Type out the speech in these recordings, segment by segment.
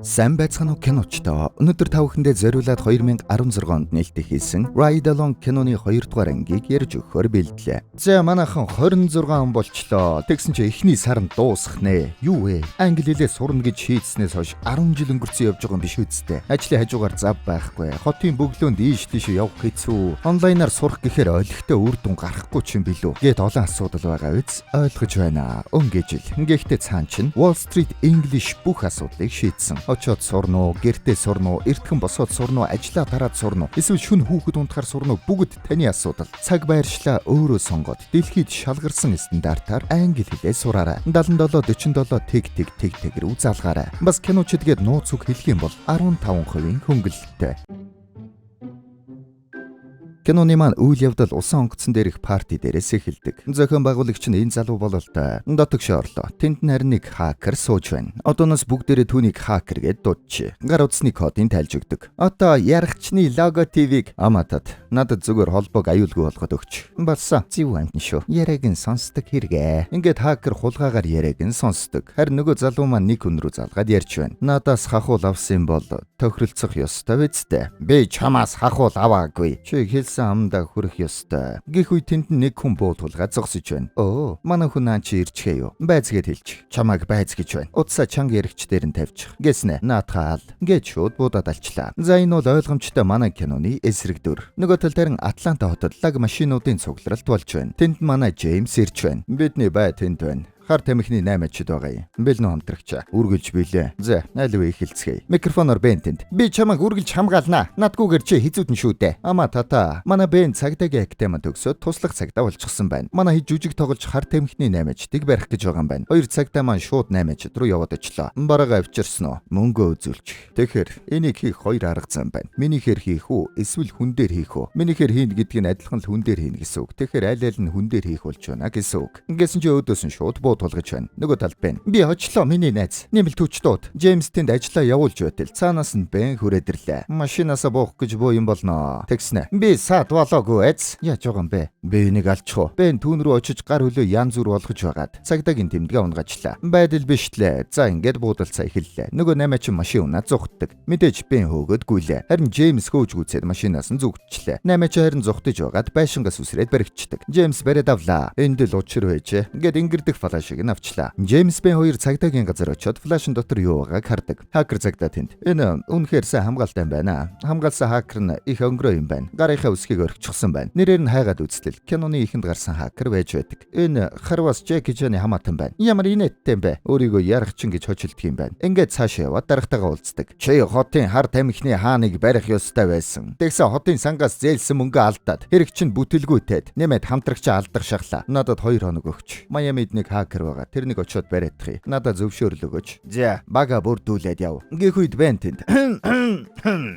Сайн байцгаана уу киночтой. Өнөөдөр та бүхэндээ зориулаад 2016 онд нээлттэй хийсэн Ride Along киноны 2 дугаар ангийг ярьж өгөхөөр бэлдлээ. За манайхан 26 он болчлоо. Тэгсэн чи эхний сард дуусах нэ. Юу вэ? Англи хэлээ сурна гэж шийдснээс хойш 10 жил өнгөрцөн явж байгаа юм биш үсттэй. Ажлын хажуугаар зав байхгүй. Хотын бөглөөнд ийш тийш явах хэцүү. Онлайнаар сурах гэхээр олигтой үр дүн гарахгүй ч юм билүү. Гэт олон асуудал байгаа үз. Ойлгож байна. Өнгө жил. Гэхдээ цаан чин Wall Street English бүх асуудлыг шийдсэн. Очоод сурна уу, гэртээ сурна уу, эртхэн босоод сурна уу, ажлаа тараад сурна уу, эсвэл шүн хүүхэд унтахаар сурна уу, бүгд таны асуудал. Цаг байршлаа өөрөө сонгоод дэлхийд шалгарсан стандартаар англи хэлээ сураарай. 77 47 тэг рүү залгаарай. Бас киночдгээд нууц үг хэлэх юм бол 15% хөнгөлөлттэй. Киноны маань үйл явдал усан онгоцон дээрх парти дээрээс эхэлдэг. Зохион байгуулагч нь энэ залуу бололтой. Дотогш орлоо. Тэнд нарийн нэг хакер сууж байна. Одооноос бүгдээрээ түүнийг хакер гэд дуудчих. Гар утасны кодыг тайлж өгдөг. Одоо ярахчны лого ТV-г аматад надад зүгээр холбоог аюулгүй болгоод өгч. Болсон. Зив амтэн шүү. Яриаг нь сонсдог хэрэгэ. Ингээд хакер хулгаагаар яриаг нь сонсдог. Харин нөгөө залуу маань нэг хүн рүү залгаад ярьж байна. Надаас хахуул авсан бол тохиролцох ёстой биз дээ. Би чамаас хахуул аваагүй. Чи амдаа хүрэх ёстой. Гэх үе тэнд нэг хүн буудулгаа зогсож байна. Оо, манай хүн чи ирчихээ юу? Байцгээд хэлчих. Чамайг байц гэж байна. Утсаа чанга яригч дээр нь тавьчих. Гэснэ. Наатгаал. Гэж шууд буудаад алчлаа. За энэ бол ойлгомжтой манай киноны эсрэг дүр. Нөгөө тал дээр Атланта хотод лаг машинуудын цугларалт болж байна. Тэнд манай Джеймс ирж байна. Бидний бай тэнд байна. Хар тамхины 8-ачд байгаа юм. Бэлнэ хамтрагчаа. Үргэлж билээ. За, айлв эхэлцгээе. Микрофоноор Бентэнд. Би чамайг үргэлж хамгаалнаа. Надгүйгээр чи хизүүдэн шүү дээ. Ама тата. Манай Бен цагдаагийн актемад төгсөөд туслах цагдаа болчихсон байна. Манай хий жүжиг тоглож хар тамхины 8-ачдыг барих гэж байгаа юм байна. Хоёр цагдаа маань шууд 8-ачд руу яваад очлоо. Бараага авчирсан уу? Мөнгөө үзүүлчих. Тэгэхээр энийг хийх хоёр арга зам байна. Минийхээр хийх үү? Эсвэл хүн дээр хийх үү? Минийхээр хийн гэдг нь адилхан л хүн дээр хийнэ гэсэн үг. Тэгэхээр аль нь хүн дээр хийх болж байна гэсэн үг. Ингэсэн чи өөдөөс нь шууд тулгаж байна. Нөгөө талд Бен. Би очлоо миний найз. Нэмэлт хүчтүүд. Джеймс тэнд ажиллаа явуулж байтал. Цаанаас нь Бен хүрээдэрлээ. Машинаасаа буух гэж буу юм болно. Тэгснэ. Би саад болоогүй эц. Яаж байгаа юм бэ? Би нэг алчих уу. Бен түүн рүү очиж гар хөлөө янз бүр болгож байгаад цагдаагийн тэмдгээ унгаачлаа. Байдал бишлээ. За ингээд буудалцаа эхэллээ. Нөгөө 8-ачин машин унаа зугтдаг. Мэдээж Бен хөөгöd гүйлээ. Харин Джеймс хөөж гүцээд машинаас нь зүгтчлээ. 8-ачин харин зугтаж байгаад байшингаас үсрээд баригчдаг. Джеймс бариад авлаа. Энд л учир байжээ. Ингээд ингэрдэх флашыг авчлаа. Джеймс Бен хоёр цагдаагийн газар очиод флашн дотор юу байгааг хардаг. Хакер цагдаа тэнд. Энэ үнэхээр сайн хамгаалтай байна. Хамгаалсан хакер нь их өнгөрөө юм байна. Гарынхаа үсгийг орхичихсан байна. Нэрээр нь хайгаад үзтэл киноны ихэнд гарсан хакер байж байдаг. Энэ харвас Джеки Чаны хамаатан байна. Ямар инээдтэй юм бэ? Өөрийгөө ярахчин гэж хочилдог юм байна. Ингээд цаашаа яваад дарагтайгаа уулздаг. Чи хотын хар тамхины хааныг барих ёстой байсан. Тэгсэн хотын сангаас зээлсэн мөнгө алдаад хэрэг чинь бүтэлгүйтэд нэмээд хамтрагчаа алдах шахлаа. Надад 2 хоног өгч. Майамид нэг хакер байгаа. Тэрнийг очиод бариадах. Надад зөвшөөрөл өгөөч. За, бага бүрдүүлээд яв. Гэх үед Бентэнд.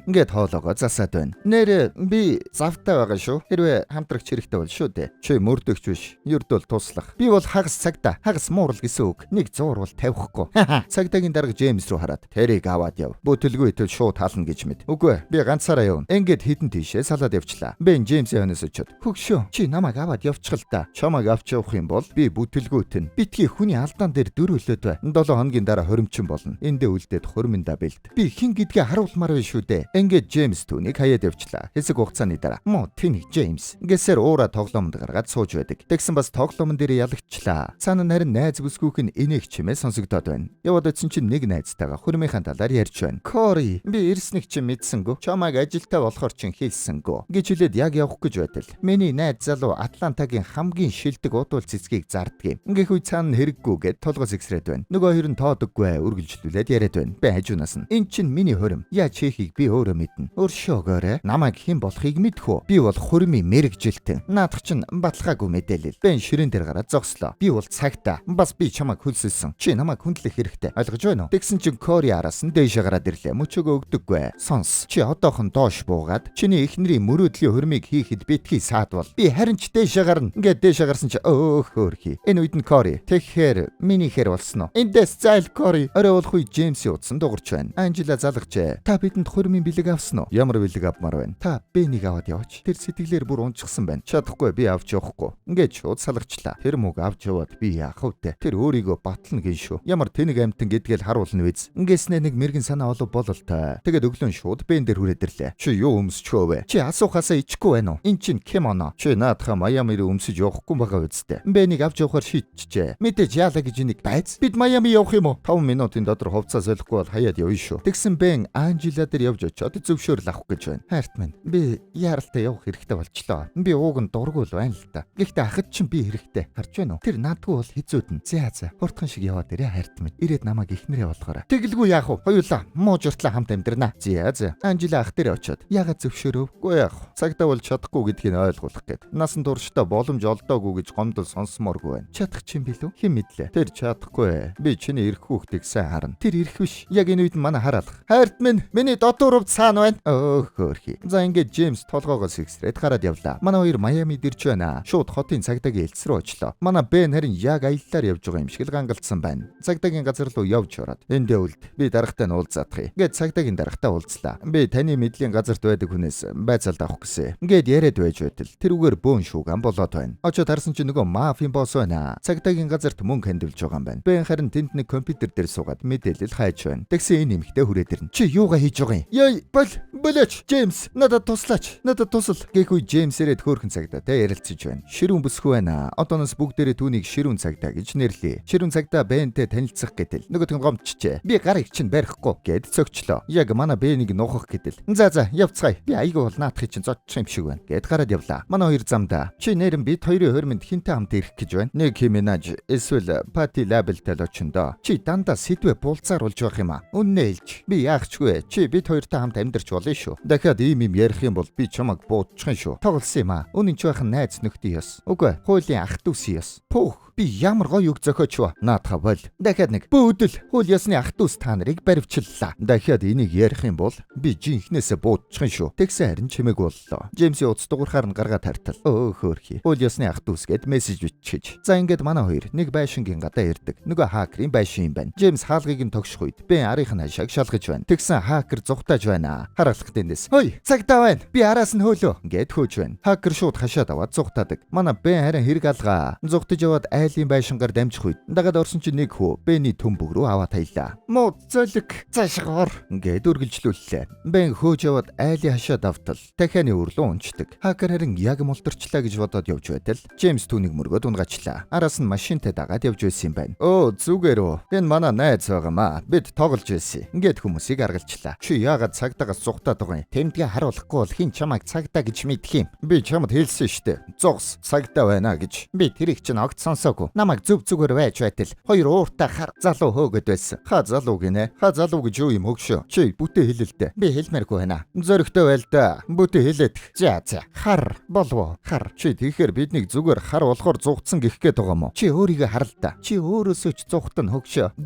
Ингээд хоолоогоо засаад байна. Нэр би завтай байгаа шүү. Хэрвээ хамтрагч хэрэгтэй бол шүү дээ. Чи мөрдөгч биш. Ердөө туслах. Би бол хагас цагдаа. Хагас муурал гэсэн үг. Нэг зуур бол тавихгүй. Цагдаагийн дарга Джеймс рүү хараад тэрийг аваад яв. Бүтэлгүйтэл шууд хаална гэж мэд. Үгүй, би ганцаараа явна. Ингээд хитэн тийшээ салаад явчлаа. Бен Джеймсийн хойноос очиод. Хөгшөө. Чи намайг аваад явчихл та. Чамайг авч явах юм бол би бүтэлгүйтэн. Битгий хүний алдаан дээр дөрвөлөөд бай. 7 хоногийн дараа хоримчин болно. Эндээ үлдээд хурминда бэлд. Би хин гэдгээ харуулмаар байна шүү дээ. Ингээд Джеймс түүнийг хаяад явчлаа. Хэсэг хугацааны дараа. Мо тэний Джеймс. Гэсээр уура тоглоомд гаргаад сууж байдаг. Тэгсэн бас тоглоомн дээр ялагчлаа. Цаана нарийн найз бүсгүйх нь энийг чимээ сонсогдоод байна. Яваад очсон чинь нэг найзтайгаа хурмынхаа талаар ярьж байна. Кори, би ирснийг чи мэдсэнгүү. Чамайг ажилтаа болохоор чин хийсэнгүү. Гэж хэлээд яг явах гэж байтал. Миний найз залуу Атлантагийн хамгийн шилдэг удуул цэцгийг зарддаг. Ингээд үе цаана хэрэггүй гэд толгоос ихсрээд байна. Нөгөө хоёр нь тоодоггүй үргэлжлүүлээд яриад байна. Би хажуунаас нь. Эн чин миний хурим. Яаж хийхийг би өөрөө мэднэ. Өршөөгөөрэ. Намайг хэн болохыг мэдхүү. Би бол хурмын мэрэгжилтэн. Наадах чин баталгаагүй мэдээлэл. Бен ширээн дээр гараад зогслоо. Би бол цагтаа. Бас би чамайг хөлсөлсөн. Чи намайг хүндлэх хэрэгтэй. Ойлгож байна уу? Тэгсэн чин Кори араас нь дээшээ гараад ирлээ. Мөчөөгөө өгдөггүй. Сонс. Чи одоохон доош буугаад чиний эхнэрийн мөрөөдлийн хурмыг хийхэд битгий саадвал. Би харин ч дээшээ гарна. Ингээд дээшээ гарсан чи хөөрхий. Энэ үед нь Кори. Тэгэхээр миний хэр болсон уу? Эндээс зайлгоорой. Орой болох үе Джеймсийн утсан дуурч байна. Анжела залгажээ. Та бидэнд хурмын бэлэг авсан уу? Ямар бэлэг авмаар байна? Та Бэнийг аваад яваач. Тэр сэтгэлээр бүр унчихсан байна. Чадахгүй би авч явахгүй. Ингээд шууд салгачлаа. Тэр мөг авч яваад би яах вэ? Тэр өөрийгөө батлна гин шүү. Ямар тэнэг амтан гэдгээл харуулна биз. Ингээснээ нэг мэрэгэн санаа олов болол та. Тэгээд өглөө шууд Бэн дээр хүрээдэрлээ. Чи юу өмсчөө вэ? Чи асуухаасаа ичгүй байна уу? Эн чин Кимоно. Чи наадхаа Майами руу өмсөж явахгүй байгаа үсттэй. Бэнийг авч явахаар шийдчихжээ. Мэдээж яалаа гэж нэг байц. Бид Майами явах юм уу? 5 минутын дотор хувцас солихгүй бол хаяад явна шүү. Тэгсэн Бэн Анжела дээр явж очиод зөвшөөрөл авах гэж байна. Хайрт минь. Би яаралтай явах хэрэгтэй болчлоо. Би ууг нь дургуул байна л да. Гэхдээ ахад чинь би хэрэгтэй. Харж байна уу? Тэр наадгүй бол хизүүдэн. За. Хурдхан шиг яваад ирээ хайрт минь. Ирээд намайг ихнэрээ болгоорой. Тэгэлгүй яах вэ? Хоёулаа муу журтлаа хамт амьдрнаа. За. Анжела ах дээр очиод. Ягаад зөвшөөрөвгүй яах вэ? Цагдаа бол чадахгүй гэдгийг ойлгуулах гээд. Насан туршдаа боломж олдоогүй гэж гомдол сонсомооргүй байна. Чадах чинь билүү? Хэн мэдлээ? Тэр чадахгүй. Би чиний эрх хүүхдийг сайн харна. Тэр эрх биш. Яг энэ үед манай хараалах. Хайрт минь, миний дотооров цаана байна. Хөөрхий. За ингээд Джеймс толгоогоос ихсрээд гараад явлаа. Манай хоёр Майами дэрч байна. Шууд хотын цагдаагийн элц рүү очлоо. Манай Бэн харин яг аяллаар явж байгаа юм шиг л гангалтсан байна. Цагдаагийн газар руу явж ороод эндээ үлд. Би дарагтай нь уулзаадах. Ингээд цагдаагийн дарагтай уулзлаа. Би таны мэдлийн газарт байдаг хүнээс байцаалд авах гэсэн. Ингээд яриад байж байтал тэрүүгээр бөөн шүүган болоод байна. Очоод харсан чинь нөгөө мафийн босс байна. Цагдаагийн газарт мөнгө хандивж байгаа юм байна. Бэн харин тэнд нэг компьютер дээр суугаад мэдээлэл хайж байна. Тэгсэн энэ эмэгтэй хүрээдэрнэ. Чи юугаа хийж байгаа юм? Яй, болооч. Джеймс, надад туслаач. Надад тусал. Гэхгүй Джеймс ирээд хөөрхөн цагдаатай ярилцаж байна. Ширүүн бүсгүй байна. Одооноос бүгдээрээ түүнийг ширүүн цагдаа гэж нэрлэе. Ширүүн цагдаа Бэнтэй танилцах гэтэл нөгөөт нь гомдчихжээ. Би гарыг чинь барихгүй гэд цогчлоо. Яг манай Бэнийг нухах гэтэл. За, явцгаая. Би айгүй бол наадахыг чинь зодчих юм шиг байна. Гэд гараад явлаа. Манай хоёр замдаа. Чи нэрэн бид хоёрын хоримд хинтээ хамт ирэх гэж байна. Нэг Минаж эсвэл Пати Лабелтэй л очиндоо. Чи дандаа сэдвээ булзааруулж байх юм аа. Үннээ хэлж. Би яахчгүй. Чи бид хоёртой хамт амьдарч болно шүү. Дахиад ийм юм ярих юм бол би чамайг буудчих юм шүү. Тоглосон юм аа. Үнэн ч байхын найз нөхдийн ёс. Үгүй, хуулийн ах дүүсийн ёс. Пүүх. Би ямар гоё үг зохиоч ба. Наадха бол. Дахиад нэг бөөдөл хууль ёсны ах дүүс та нарыг баривчлалаа. Дахиад энийг ярих юм бол би жинхнээсээ буудчих юм шүү. Тэгсэн харин чимээг боллоо. Джеймсийн утас дугуйхаар нь гаргаад тартал. Хөөрхий. Хууль ёсны ах дүүс гэд мессеж бичиж. За ингээд манай хоёр нэг байшингийн гадаа ирдэг. Нөгөө хакерийн байшин юм байна. Джеймс хаалгыг нь тогших үед Бэн арийнхын хашааг шалгаж байна. Тэгсэн хакер зугтааж байна. Хараалхт эндээс. Хөөе, цагдаа байна. Би араас нь хөөлөө. Гэд хөөж байна. Хакер шууд хашаад аваад зугтаадаг. Манай Бэн харин хэрэг алгаа. Зугтаж яваад айлын байшингаар дамжих үед дагаад орсон чинь нэг хүү Бэний төмбөг рүү аваад таялаа. Муу зөлг цаашгаар ингээд үргэлжлүүллээ. Бэн хөөж яваад айлын хашаад автал дахианы өрлөө унцдаг. Хакер харин яг мултарчлаа гэж бодоод явж байтал Джеймс түүнийг мөргөд унгачлаа. Араас нь машинтай дагаад явж байсан юм байна. Зүгээр үү. Энэ манай найз байгаамаа. Бид тоглож байсан. Ингээд хүмүүсийг аргалчлаа. Чи яагаад цагдаагаас зугтаад байгаа юм? Тэмдгээ харуулахгүй бол хин чамайг цагдаа гэж мэдэх юм. Би чамд хэлсэн штэ. Зогс цагдаа байна гэж. Би тэрийг чинь огт сонсоогүй. Намайг зүгээр байж байтал хоёр ууртай хар залуу хөөгд байсан. Ха залуу гинэ. Ха залуу гэж юу юм хөгшөө. Чи бүтээ хэлэлтэй. Би хэлмээргүй байна. Зөрөгтэй байл да. Бүтээ хэлээд. За. Хар болов. Хар. Чи тэгэхээр биднийг зүгээр хар болохоор зугтсан гэх гээд байгаа юм уу? Чи өөрийгөө харал та. Чи өөрөөсөө ч зугтан хөгшөө.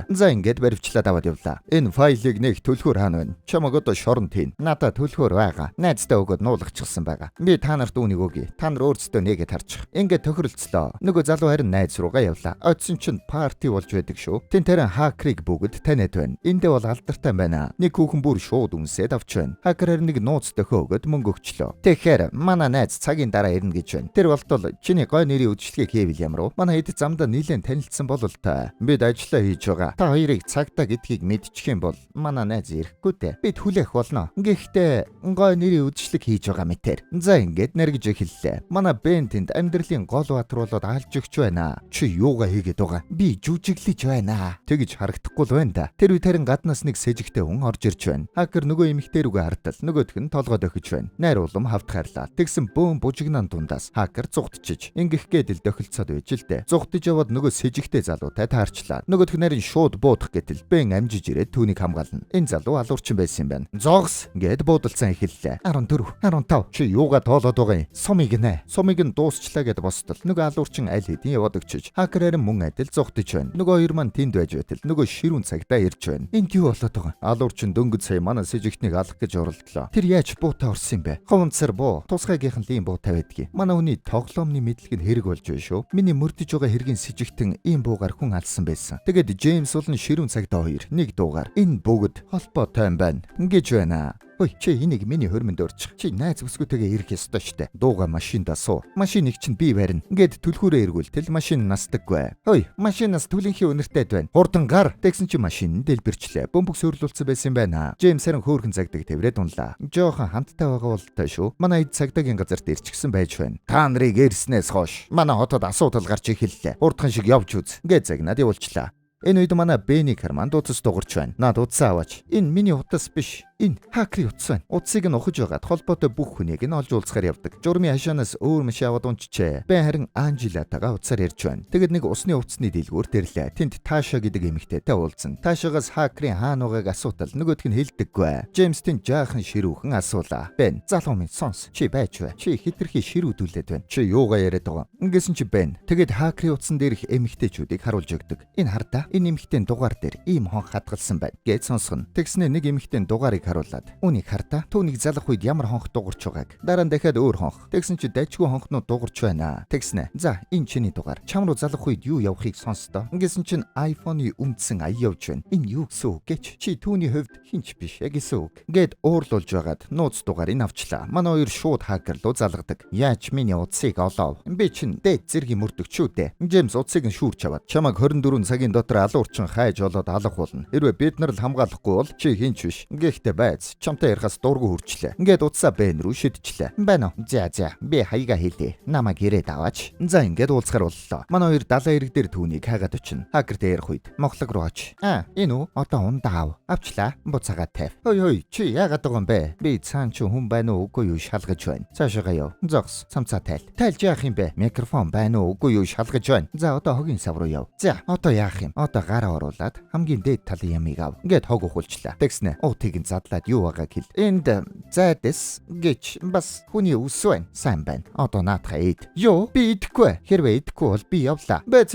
За ингээд баривчлаад аваад явлаа. Энэ файлыг нэг төлхөөр хаана байна? Чамаг одоо шоронд хийн. Надад төлхөөр байгаа. Найздаа өгөөд нуулгачихсан байгаа. Би та нарт үүнийг өгье. Та нар өөрсдөө нэгэд харчих. Ингээд тохиролцлоо. Нөгөө залуу харин найз руугаа явлаа. Очсон чинь парти болж байдаг шүү. Тэн тэрэн хакерыг бүгд таниад байна. Эндээ бол алдартай байна. Нэг хүүхэн бүр шууд үнсээд авч байна. Хакер харин нэг нууц дөхөө өгöd мөнгө өгчлөө. Тэгэхээр манай найз цагийн дараа ирнэ гэж байна. Тэр болтол чиний гой нэрийн үдшилгийг хийвэл ямар уу? Манай хэд замдаа нийлэн танилцсан болол та. Бид ажиллаа хийж байгаа. Та хоёрыг цагдаа гэдгийг мэдчих юм бол манай найз ирэхгүй дээ. Бид хүлээх болно. Гэхдээ гой нэрийн үдшилэг хийж байгаа мэтэр. За ингээд нэргэж эхэллээ. Манай Бэн тэнд амьдралын гол баатруулууд алж өгч байна. Чи юугаа хийгээд байгаа? Би жүжиглэж байна. Тэгэж харагдахгүй л байна да. Тэр үед харин гаднаас нэг сэжигтэй хүн орж ирж байна. Хакер нөгөө эмэгтэй рүүгээ хартал нөгөөх нь толгойд өхөж байна. Найр улам хавтгаарлаа. Тэгсэн бөөн бужигнаан дундаас хакер зугтчиж ингэх гээд л дохилцоод байж л дээ. Зугтж яваад нөгөө сэжигтэй залуутай таарчлаа. Нөгөөх нь нарийн шууд буудах гэтэл Бэн амжиж ирээд түүнийг хамгаална. Энэ залуу алуурчин байсан юм байна. Зогс гээд буудалцсан эхэллээ. 14, 15 чи юугаа тоолоод байгаа юм? Сумыг нэ. Сумыг нь дуусчлаа гэд бостол. Нөгөө алуурчин аль хэдийн яваад өгчөж хакер харин мөн адил зугтаж байна. Нөгөө хоёр маань тэнд байж байтал нөгөө ширүүн цагтаа ирж байна. Энд юу болоод байгаа? Алуурчин дөнгөж сая манай сэжигтнийг алах гэж оролдлоо. Тэр яаж буутаа орсон юм бэ? Ховонцэр буу. Тусгайгийнхан л ийм буутай байдгийг. Манай хүний тоглоомны мэдлэг нь хэрэг болж байна шүү. Миний мөрдөж байгаа хэргийн сэжигтэн ийм буугаар хүн алсан байсан. Тэгээд Джеймс болон ширүүн цагтаа хоёр нэг дуугаар энэ бүгд холбоотой юм байна гэж байна. Ой, чи энийг миний хөрмөнд өрчих. Чи найз бүсгүйтэйгээ ирэх ёстой штэ. Дууга машинда суу. Машиныг чинь би барина. Ингээд түлхүүрээ эргүүлтэл машин настаггүй. Ой, машинаас түлэнхий өнөртэйд байна. Хурдан гар. Тэгсэн чи машин дэлбэрчлээ. Бөмбөг сөөрлүүлсэн байсан байна. Джеймс харин хөөрхөн цагдаг тэврээд унлаа. Жохон хамттай байгаа болтой шүү. Манай эд цагдаагийн газарт ирчихсэн байж байна. Та нарыг ирснээс хойш манай хотод асуудал гарч эхэллээ. Хурдхан шиг явж үз. Ингээд загнаад явуулчлаа. Энэ үед манай Бэни Карман дууцс дуурч байна. Наад утсаа аваач. Энэ миний утас биш. Энэ хакерийн утас байна. Утсыг нь ухаж байгаад холбоотой бүх хүнийг нь олж уулзахаар явдаг. Журмын хашаанаас өөр маш яваад унчжээ. Бэн харин Анжелатагаа утсаар ярьж байна. Тэгэд нэг усны хувцсны дэлгүүр тэрлээ. Тэнд Таша гэдэг эмэгтэйтэй уулзсан. Ташагаас хакерийн хаана байгааг асуутал нөгөөх нь хэлдэггүй. Джеймс тэнд жаахан ширүүхэн асуулаа. Бэн залуу минь сонс. Чи байж бай. Чи хитрхи ширүүдүүлээд байна. Чи юугаа яриад байгаа? Ингэсэн чи Бэн. Тэгэд хакерийн утсан дээрх эмэгтэйчүүдийг харуулж өгдөг. Энэ хардаа. Энэ эмэгтэйн дугаар дээр ийм хон хадгалсан байна гэж сонсгоно. Тэгснэ нэг эмэгтэйн дугаарыг харуулад үнийг хартаа түүнийг залах үед ямар хонх дуурч байгааг дараа нь дахиад өөр хонх. Тэгсэн чи дайчгүй хонхнууд дуурч байна. Тэгснэ за энэ чиний дугаар чам руу залах үед юу явахыг сонстоо. Ингэсэн чин iPhone-ы үндсэн ая явж байна. Энэ юу гэсэн үг гэж чи түүний хувьд хинч биш гэсэн үг. Гэт уурлуулж байгаад нууц дугаарыг авчлаа. Манай хоёр шууд хакер руу залгадаг. Яаж миний утсыг олов? Би чин дээд зэргийн мөрдөгч шүү дээ. Джеймс утсыг нь шүүрч аваад чамайг 24 цагийн дотор алуурчин хайж олоод алах болно. Хэрвээ бид нар л хамгаалахгүй бол чи хинч биш. Гэхдээ байц чамтай ярихаас дургу хүрчлээ. Ингээд утсаа Бэн рүү шидчихлээ. Байна уу? За би хаяга хэлээ. Намайг ирээд аваач. За ингээд уулзахаар боллоо. Манай хоёр далайн ирэг дээр түүнийг хагаад очино. Хакертэй ярих үед Монголог руу оч. Энэ үү? Одоо ундаа ав. Авчлаа. Буцаагаа тавь. Хой чи яагаад байгаа юм бэ? Би цаан чи хүн байна уу үгүй юу шалгаж байна. Цаашаа яв. Зогс. Цамцаа тайл. Тайлж яах юм бэ? Микрофон байна уу үгүй юу шалгаж байна. За одоо хогийн сав руу яв. За одоо яах юм? Одоо гараа оруулаад хамгийн дээд талын ямыг ав. Ингээд хог ухуулчлаа. Тэгснэ уутыг нь задлаад юу байгааг хэл. Энд зайдэс гэж бас хүний үс байна. Сайн байна. Одоо наатахаа ид. Юу? Би идэхгүй. Хэрвээ идэхгүй бол би явлаа. Бэц.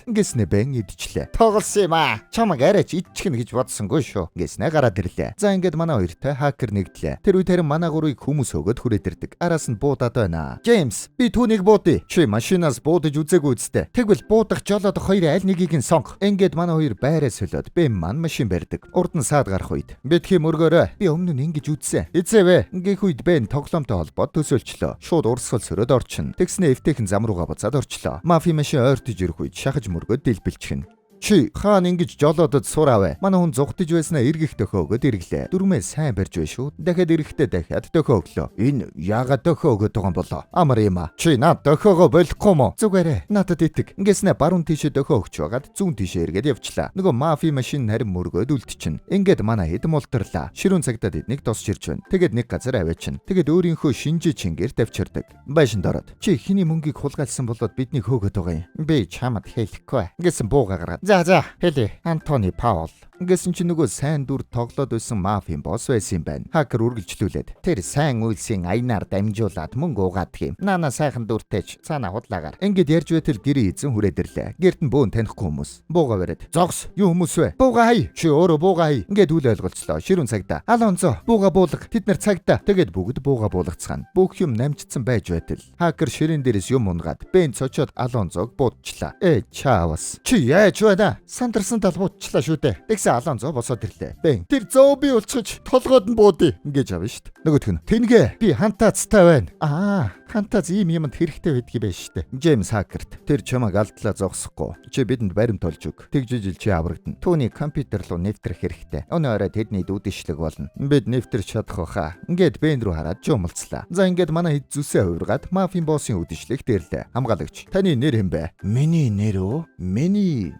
Ингэснэ Бэн идчихлээ. Тоглосон юм аа. Чамаг арайч идчихнэ гэж бодсонгүй шүү. Ингэснэ гараад ирлээ. За ингээд манай хоёртой хакер нэгдлээ. Тэр үед харин манай гурыг хүмүүс өгөөд хүрээд ирдэг. Араас нь буудаад байна. Джеймс, би түүнийг буудъя. Чи машинаас буудаж үзээгүй үсттэй. Тэгвэл буудах жолоод хоёр аль нэгийг нь сонгох. Ингээд манай хоёр байраа солиод Бэм маань машин барьдаг. Урд нь саад гарах үед битгий мөргөөрэй. Би өмнө нь ингэж үзсэн. Эцээвэ. Инgeх үед Бэн тоглоомтой холбоод төсөөлчлөө. Шууд урсгал сөрөөд орчин. Тэгснэ эвтэйхэн зам руугаа буцаад орчлоо. Мафи машин ойртож ирэх үед шахаж мөргөөд дэлбэлчихнэ. Чи хаан ингэж жолоодод сураавэ. Манай хүн зугтаж байснаа эргэх дөхөөгöd ирэглээ. Дүрмээ сайн барьж бай шүү. Дахиад эрэхтэй дахиад дөхөөглөө. Энэ яагаад дөхөөгöd байгаа юм болоо? Амар юм а. Чи над дөхөөгөө болохгүй мó? Зүгээрээ. Надад итэг. Ингэснэ баруун тишээ дөхөөгч байгаад зүүн тишээ эргээд явчлаа. Нөгөө мафи машин харин мөргөөд үлдчихнэ. Ингээд манай хэд мултарлаа. Ширүүн цагтад эднийг тосчирч байна. Тэгээд нэг газар аваачин. Тэгээд өөрийнхөө шинжи чингээр тавьчирдаг. Байшин дороод. Чи хиний мөнгийг хулгайлсан болоод биднийг хөөгöd байгаа юм. Би чамд хэлэхгүй. Ингэсэн бууга гаргаад. За хэлээ. Антони Паул. Ингэсэн чи нөгөө сайн дүр тоглоод байсан мафийн босс байсан юм байна. Хакер үргэлжлүүлээд тэр сайн үйлсийн аянаар дамжуулаад мөнгө угаадаг юм. Нана сайхан дүртэйч цаана худлаагаар. Ингээд ярьж байтал гэрээ эзэн хүрээд ирлээ. Гэрт нь бөөн танихгүй хүмүүс. Бууга бариад. Зогс. Юу хүмүүс вэ? Бууга хай. Чи өөрөө бууга хай. Ингээд үл ойлголцлоо. Ширүүн цагта. Алонзо бууга буулга. Тэд нар цагта. Тэгээд бүгд бууга буулгацгаана. Бүх юм намжцсан байж байтал хакер ширээн дээрээс юм унгаад Бэн цочоод Алонзог буудчлаа. Чаавас. Чи яаж байна? Сандарсан тал буудчлаа шүү дээ. Алонзо босоод ирлээ. Бэн тэр зооби улцгаж толгойд нь буудъя ингэж авна шүү дээ. Нөгөөх нь тэнгэ би хантаацтай байна. Хантаац ийм юмд хэрэгтэй байдгийг байж шүү дээ. Джеймс хакерт тэр чамайг алдлаа зогсохгүй. Чи бидэнд баримт олж өг. Тэгжижил чи аврагдана. Түүний компьютер руу нэвтрэх хэрэгтэй. Өнөө орой тэдний дүүдэшлэг болно. Бид нэвтрч чадах баха. Ингээд Бэн рүү хараад жумалцлаа. За ингээд манай хэд зүсээ хувиргаад мафийн боссын үдэшлэг дэрлээ. Хамгаалагч таны нэр хэм бэ? Миний нэр үү? Миний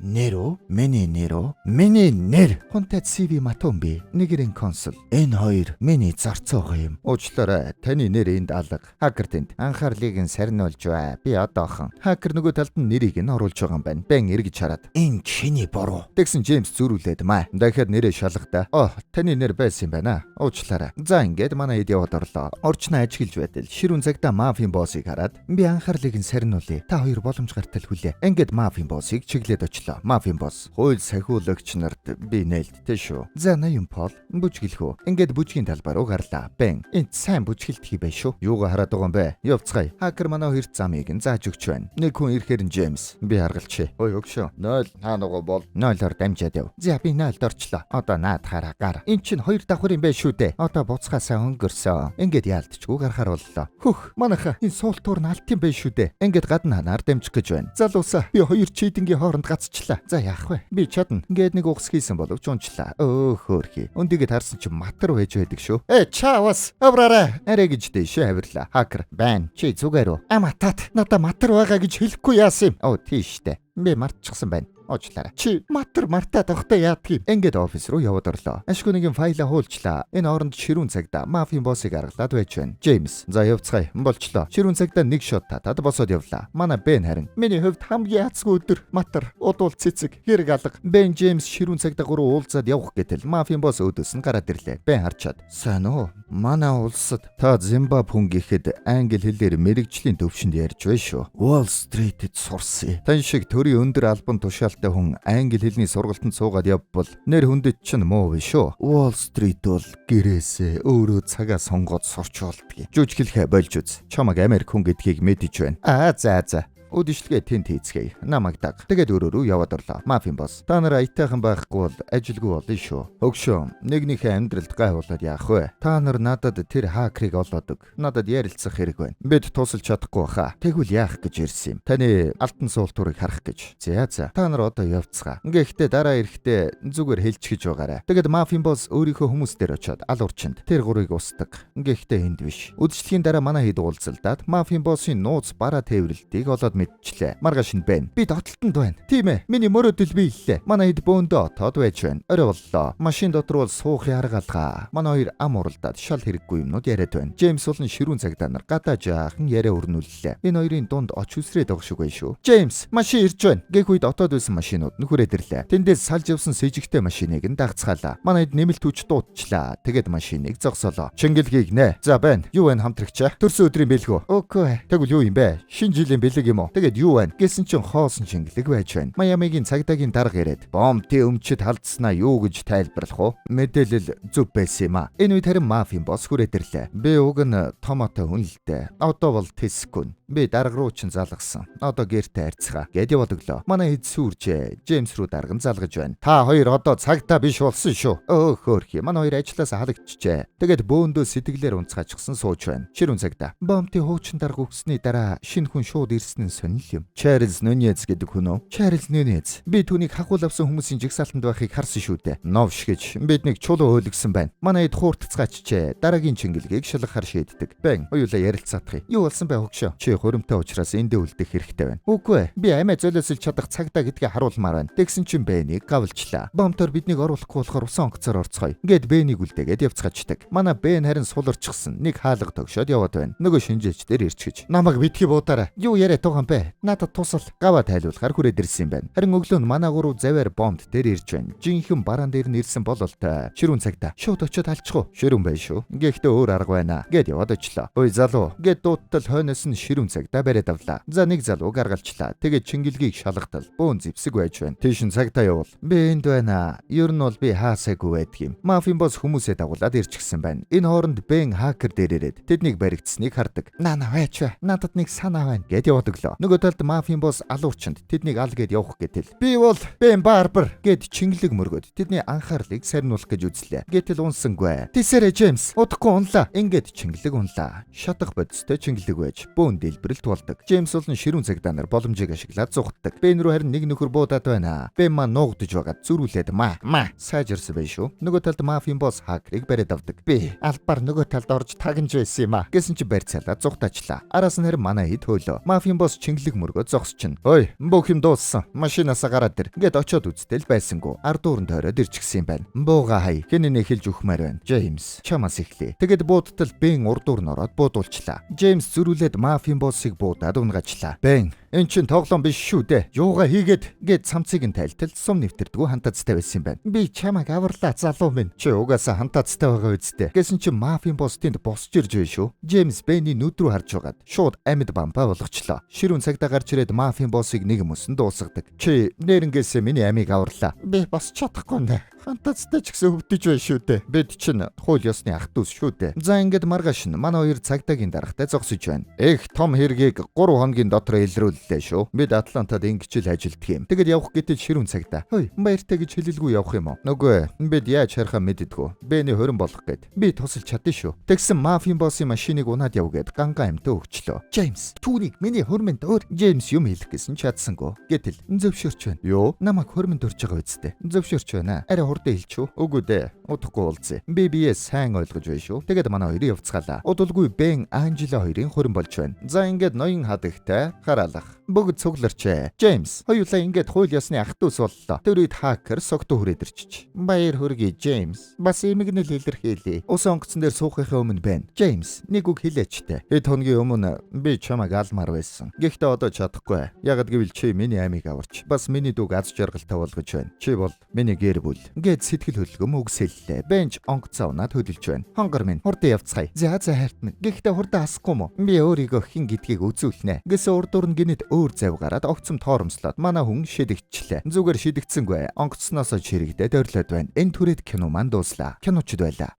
нэр Хунтад CV Матомби, нэгэрийн консул. Энэ хоёр миний зарцоогоо юм. Уучлаарай, таны нэр энд алга. Хакер тэнд. анхаарлыг нь сарниулж бай. Би одоохон. Хакер нөгөө талд нь нэрийг нь оруулж байгаа юм байна. Бэн эргэж хараад. Энэ чиний буруу. Тэгсэн Джеймс зөрүүлээд маа. Дахиад нэрээ шалгадаа. Таны нэр байсан юм байна. Уучлаарай. За ингээд манай хэд яваад орлоо. Орчноо ажиглаж байтал ширүүн цагта мафийн боссыг хараад би анхаарлыг нь сарниулъя. Та хоёр боломж гартал хүлээ. Ингээд мафийн боссыг чиглээд очлоо. Мафийн босс хууль сахиулагч нарт би нээлттэй шүү. За 80 пол бүжгэлэх үү. Ингээд бүжгийн талбай руу гарлаа. Бэн энд сайн бүжгэлтгий бай шүү. Юугаа хараад байгаа юм бэ? Явцгаая. Хакер манай хоёрт замыг нь зааж өгч байна. Нэг хүн ирэхээр нь Джеймс. Би харгалчээ. Ой өгшөө. 0 хаанаа бол 0-оор дамжаад яв. За би 0-д орчлоо. Одоо наадахаараа гар. Энд чинь 2 давхар юм байна шүү дээ. Одоо буцхаасаа өнгөрсөн. Ингээд яалтчгүй гарахаар боллоо. Хөх манайха энэ суултуур нь алт юм байна шүү дээ. Ингээд гадна ханаар дамжих гэж байна. Залуусаа би 2 чийдингийн хооронд гацчлаа. За яах вэ? Би чадна. Ингээд нэг угс хийсэн боловч унчлаа. Хөөрхий. Өндийгэд харсан чинь матар байж байдаг шүү. Чаавас авраарай. Арай гэж дэшээ авирлаа. Хакер байна. Чи зүгээр үү? Аматат надаа матар байгаа гэж хэлэхгүй яасан юм. Тийштэй. Би мартчихсан байна. Уучлаарай. Чи мартаад авахтай яадгийг. Ингээд офис руу яваад орлоо. Ашгүй нэгэн файлаа хуулчлаа. Энэ оронд ширүүн цагта мафийн боссыг аргалаад байж байна. Джеймс, за явцгаая. Болчлоо. Ширүүн цагта нэг шот татаад босоод явлаа. Манай Бен харин миний хувьд хамгийн яцгүй өдөр. Матар, удуул цэцэг, хэрэг алга. Бен Джеймс ширүүн цагта гурав уулзаад явах гэтэл мафийн босс өдөөс нь гараад ирлээ. Бен харчаад. Сайн уу? Манай улсад та Зимбаб хүн гэхэд англи хэлээр мэрэгжлийн төвшөнд ярьж байна шүү. Wall Street-д сурсан. Тань шиг төрийн өндөр албан тушаалтай хүн англи хэлний сургалтанд суугаад явбал нэр хүндэд чинь муу биш шүү. Wall Street бол гэрээсээ өөрөө цагаа сонгоод сурч болдгийг. Жүжиглэхэ болж үз. Чамаг Америк хүн гэдгийг мэдэж байна. За. Үдшилгээ тэнд хийцгээе. Намайг даг. Тэгээд өрөөрөө яваад орлоо. Мафийн босс. Та нар аятайхан байхгүй бол ажилгүй болно шүү. Өгшөө. Нэгнийхээ амьдралд гай болоод яах вэ? Та нар надад тэр хакерыг олоод өг. Надад ярилцах хэрэг байна. Бид тусалж чадахгүй баха. Тэгвэл яах гэж ирсэн юм? Таны алтан суултуурыг харах гэж. За. Та нар одоо явцгаа. Гэхдээ дараа ирэхдээ зүгээр хэлчихэж байгаарай. Тэгээд мафийн босс өөрийнхөө хүмүүстээр очиод алуурчинд тэр гурыг устдаг. Гэхдээ энд биш. Үдшилгийн дараа манай хэд уулзалдаад мафийн боссын нууц бараа тээвэрлэлтийг олоод мэдчлээ. Маргааш нь байна. Би дотолтонд байна. Тийм ээ. Миний мөрөөдөл би хэллээ. Манай хэд бөөндөө отоод байж байна. Орой боллоо. Машин дотор бол суухын арга алгаа. Манай хоёр ам уралдаад шал хэрэггүй юмнууд яриад байна. Джеймс болон ширүүн цагтаа нар гадаа жаахан яриа өрнүүллээ. Энэ хоёрын дунд оч үсрээд байгаа шүү гээ шүү. Джеймс, машин ирж байна. Гэх үед отоод байсан машинууд нь хүрээд ирлээ. Тэндээс салж явсан сэжигтэй машиныг нь дагцгаалаа. Манай хэд нэмэлт хүч дуудчлаа. Тэгээд машиныг зогсоолоо. Чингэлгийг нэ. За байна. Юу вэ хамтрагчаа? Төрсөн өдрийн бэлгүү. Окей. Тэгвэл юу юм бэ? Шинэ жилийн бэлэг юм уу? Тэгээд юу байна? Гэсэн чинь хоосон чингэлэг байж байна. Майамигийн цагдаагийн дарга ирээд бомбын өмчөд халдснаа юу гэж тайлбарлах уу? Мэдээлэл зөв байсан юм а. Энэ үед харин мафийн босс хүрээд ирлээ. Би уг нь томото хүн л дээ. Одоо бол тэсгүн. Би дарга руу чин залгасан. Одоо гэртээ харьцгаа. Гэд яваад өглөө. Манай хэд сүржээ. Джеймс руу дарган залгаж байна. Та хоёр одоо цагтаа биш болсон шүү. Хөөрхий. Манай хоёр ажлаас халагдчихжээ. Тэгээд бөөндөө сэтгэлээр унцгаачихсан сууж байна. Ширүүн цагтаа. Бомбын хуучин дарга өгсөний дараа шинэ хүн шууд ирсэн нь сонирхол юм. Чарльз Нуньез гэдэг хүн үү? Чарльз Нуньез. Би түүнийг хахуул авсан хүмүүсийн жигсаалтанд байхыг харсан шүү дээ. Новш гэж биднийг чулуу хөөлгсөн байна. Манай хэд хууртцгаачжээ. Дараагийн чингэлгийг шалгахаар шийддэг. Бэн, хоёулаа ярилцаадах. Юу болсон бэ хөгшөө? Чи хуримтай учраас эндээ үлдэх хэрэгтэй байна. Үгүй ээ. Би амиа золиослж чадах цагдаа гэдгээ харуулмаар байна. Тэгсэн чинь Бэнийг гавлчлаа. Бомтор биднийг оруулахгүй болохоор усан онгоцоор орцгоё. Гээд Бэнийг үлдээгээд явцгаачдаг. Манай Бэн харин суларчихсан. Нэг хаалга тогшоод яваад байна. Нөгөө шинжээч дээр ирчихэж. Намайг битгий буудаарай. Юу яриад байгаа юм бэ? Надад тусал гава тайлуулахаар хүрээд ирсэн юм байна. Харин өглөө нь манай гурав заваар бомб дээр ирж байна. Жинхэнэ бараан дээр нь ирсэн бололтой. Ширүүн цагта шууд очиод алчих уу? Ширүүн байна шүү. Гэхдээ өөр арга байна. Гэд яваад очлоо. Ой залуу. Гэд дуудтал хойноос нь ширүүн цагта бариад авлаа. За нэг залуу гаргалчлаа. Тэгээд чингэлгийг шалгатал бөөн зэвсэг байж байна. Тийшин цагта явуул. Би энд байна. Ер нь бол би хаасаагүй байдаг юм. Мафийн босс хүмүүсээ дагуулад ирчихсэн байна. Энэ хооронд Бэн хакер дээр ирээд тэднийг баригдсныг хардаг. Наа ваач. Надад нэг санаа байна. Гэд яваад өглөө. Нөгөө талд мафийн босс алуурчинд тэднийг ал гээд явах гэтэл би бол Бэн Барбар гэд чингэлэг мөргөд тэдний анхаарлыг сарниулах гэж үзлээ. Гэтэл унсангүй. Тэсэрэ Джеймс удахгүй унлаа. Ингээд чингэлэг унлаа. Шатах бодистой чингэлэг байж бөөн үйлбэрэлт болдог. Джеймс болон ширүүн цагдаа нар боломжийг ашиглаад зугтдаг. Бен рүү харин нэг нөхөр буудаад байна. Бен маа нуугдж байгаад зүрүүлээд маа сайжирсан байх шүү. Нөгөө талд мафийн босс хакерыг бариад авдаг. Би албаар нөгөө талд орж тагнаж байсан юм а гэсэн чи барьцаалаа зугтаачлаа. Араас нь харин манай хэд хөөлөө. Мафийн босс чингэлэг мөргөө зогсчин. Ой, бүх юм дууссан. Машинаасаа гараад ир. Гэт очиод үзтэл байсангүй. Ардуурн тойроод ирчихсэн юм байна. Бууга хай. Хинэнэ хэлж өгмээр байна. Джеймс, чамаас эхлэе. Тэгэд буудтал Бен урдуур н ороод буудуулчлаа. Джеймс зүрүүлээд мафийн боссыг буудаад унгаачлаа. Бен, эн чин тоглоом биш шүү дээ. Юугаа хийгээд гэд цамцыг нь тайлтал сум нэвтэрдгүү хантацтай байсан юм байна. Би чамайг аварлаа залуу минь. Чи угаасаа хантацтай байгаа үсттэй. Гэсэн чи мафийн босс тэнд босч ирж байна шүү. Джеймс Бенний нүд рүү харж байгаад шууд амьд бампаа болгочлоо. Ширүүн цагдаа гарч ирээд мафийн боссыг нэг мөсөн дуусгадаг. Чи нэрнгээсээ миний амийг аварлаа. Би босч чадахгүй нэ. Хантацтай ч гэсэн хөвдөж байна шүү дээ. Бид чинь хууль ёсны ах дүүс шүү дээ. За ингээд маргааш нь манай хоёр цагдаагийн дарагтай зогсож байна. Их том хэргийг 3 хоногийн дотор илрүүллээ шүү. Бид Атлантад ингэж л ажилтдаг юм. Тэгэд явах гэтэл ширүүн цагдаа. Хөөе, баяртай гэж хэлэлгүй явах юм уу? Нүгөө, бид яаж харахаа мэддэггүй. Бэний хорин болох гээд. Би тусалж чадсан шүү. Тэгсэн мафийн боссын машиныг унаад явгээд ганга амтаа өгчлөө. Джеймс, түүнийг миний хормонд өөр. Джеймс юм хэлэх гэсэн чадсангүй. Гэтэл зөвшөөрч байна. Юу? Намайг хормонд өрж байгаа үсттэй. Зөвшөөрч байна. Арай хурдан хэлчихв. Үгүй дээ. Удахгүй уулзъя. BBS сайн ойлгож байна шүү. Тэгээд манай хоёрын явцгаалаа. Удалгүй Бен Анжела хоёрын хорин болж байна. За ингээд ноён хадагтай хараалах. Бүгд цугларчээ. Джеймс, хоёулаа ингээд хууль ёсны ах дүүс боллоо. Тэр үед хакер согтуу хүрээд ирчих. Баяр хүргэе Джеймс. Бас эмгэнэл илэрхийлье. Ус онгоцон дээр суухынхаа өмнө байна. Джеймс, нэг үг хэлээчтэй. Хэд хоногийн өмнө би чамайг алмаар байсан. Гэхдээ одоо чадахгүй. Ягд гэвэл чи миний амийг аварч бас миний дүүг аз жаргалтай болгож байна. Чи бол миний гэр бүл. Гэт сэтгэл хөдлөм үгсэллээ. Бенч онгоцоо унаад хөдөлж байна. Хонгор минь хурдан явцгаая. За хайрт минь. Гэхдээ хурдан асахгүй мó. Би өөрийгөө хэн гэдгийг үзүүлнэ. Гэсэн урдуур нь гинэд өөр зав гараад огцом торомслоод манай хүн шидэгчлээ. Зүгээр шидэгцэнгүй. Онгоцноосоо чирэгдээд ойрлоод байна. Энэ түрээд кино маань дууслаа. Киночд байлаа.